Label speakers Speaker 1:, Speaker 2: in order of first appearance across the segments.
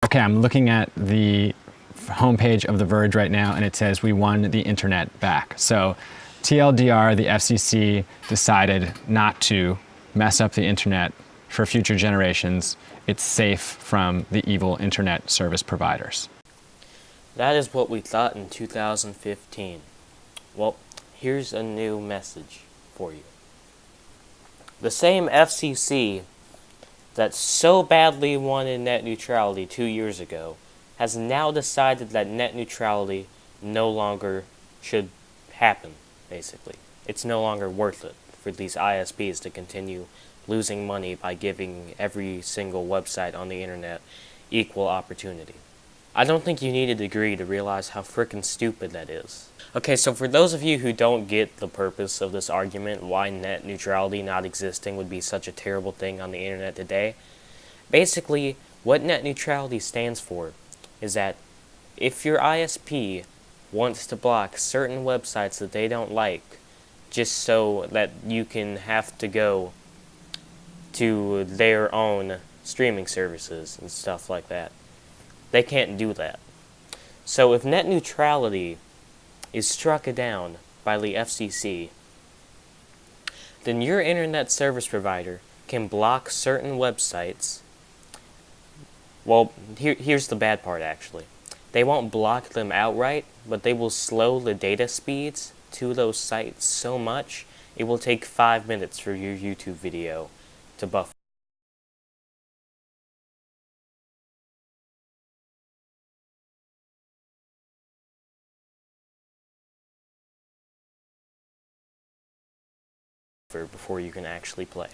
Speaker 1: Okay, I'm looking at the homepage of The Verge right now, and it says we won the internet back. So TLDR, the FCC decided not to mess up the internet for future generations. It's safe from the evil internet service providers.
Speaker 2: That is what we thought in 2015. Well, here's a new message for you. The same FCC that so badly wanted net neutrality 2 years ago has now decided that net neutrality no longer should happen, basically. It's no longer worth it for these ISPs to continue losing money by giving every single website on the internet equal opportunity. I don't think you need a degree to realize how frickin' stupid that is. Okay, so for those of you who don't get the purpose of this argument, why net neutrality not existing would be such a terrible thing on the internet today, basically, what net neutrality stands for is that if your ISP wants to block certain websites that they don't like, just so that you can have to go to their own streaming services and stuff like that, they can't do that. So if net neutrality is struck down by the FCC, then your internet service provider can block certain websites. Well, here's the bad part, actually. They won't block them outright, but they will slow the data speeds to those sites so much, it will take 5 minutes for your YouTube video to buffer. Before you can actually play.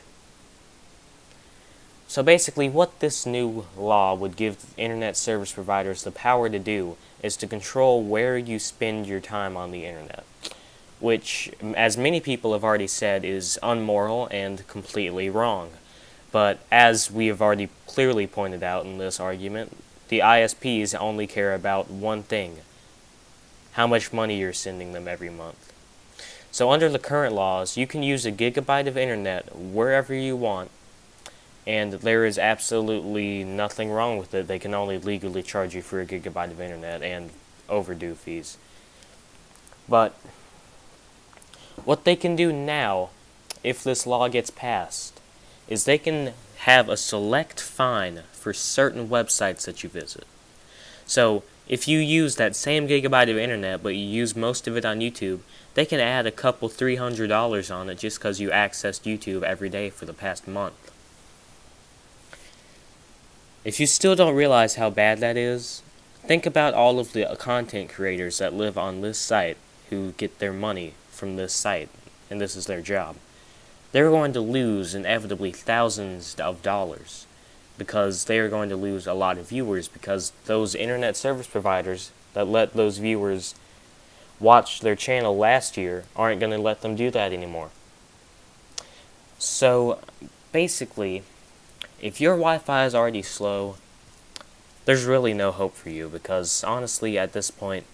Speaker 2: So basically, what this new law would give internet service providers the power to do is to control where you spend your time on the internet, which, as many people have already said, is unmoral and completely wrong. But as we have already clearly pointed out in this argument, the ISPs only care about one thing: how much money you're sending them every month. So under the current laws, you can use a gigabyte of internet wherever you want, and there is absolutely nothing wrong with it. They can only legally charge you for a gigabyte of internet and overdue fees. But what they can do now, if this law gets passed, is they can have a select fine for certain websites that you visit. So if you use that same gigabyte of internet, but you use most of it on YouTube, they can add a couple $300 on it just because you accessed YouTube every day for the past month. If you still don't realize how bad that is, think about all of the content creators that live on this site who get their money from this site, and this is their job. They're going to lose inevitably thousands of dollars because they are going to lose a lot of viewers because those internet service providers that let those viewers watch their channel last year aren't going to let them do that anymore. So basically, if your Wi-Fi is already slow, there's really no hope for you because honestly at this point,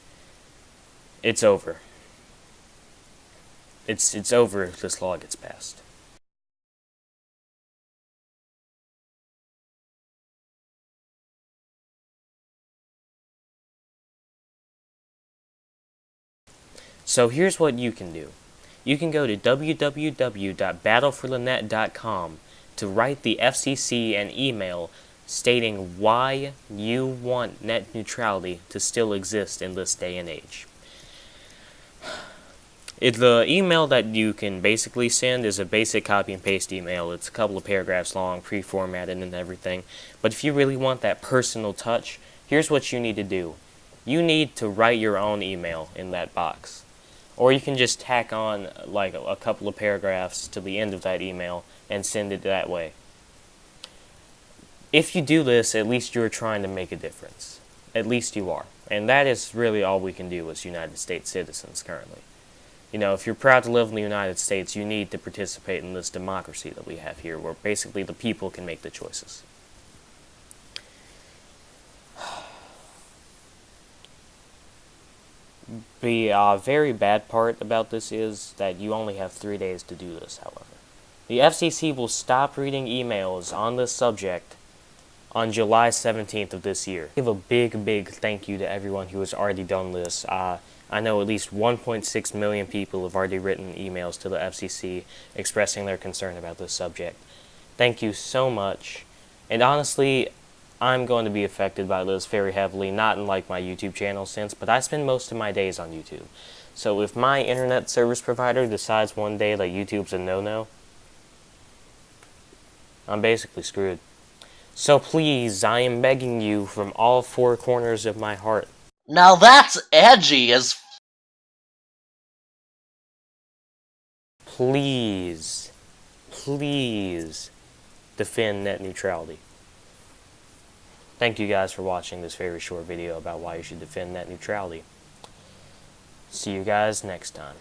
Speaker 2: it's over. It's over if this law gets passed. So here's what you can do. You can go to www.battleforthenet.com to write the FCC an email stating why you want net neutrality to still exist in this day and age. The email that you can basically send is a basic copy and paste email. It's a couple of paragraphs long, pre-formatted and everything. But if you really want that personal touch, here's what you need to do. You need to write your own email in that box. Or you can just tack on like a couple of paragraphs to the end of that email and send it that way. If you do this, at least you're trying to make a difference. At least you are. And that is really all we can do as United States citizens currently. You know, if you're proud to live in the United States, you need to participate in this democracy that we have here, where basically the people can make the choices. The very bad part about this is that you only have 3 days to do this, however. The FCC will stop reading emails on this subject on July 17th of this year. Give a big thank you to everyone who has already done this. I know at least 1.6 million people have already written emails to the FCC expressing their concern about this subject. Thank you so much. And honestly, I'm going to be affected by this very heavily, not in like my YouTube channel sense, but I spend most of my days on YouTube. So if my internet service provider decides one day that YouTube's a no-no, I'm basically screwed. So please, I am begging you from all four corners of my heart.
Speaker 3: Now that's edgy as
Speaker 2: Please defend net neutrality. Thank you guys for watching this very short video about why you should defend net neutrality. See you guys next time.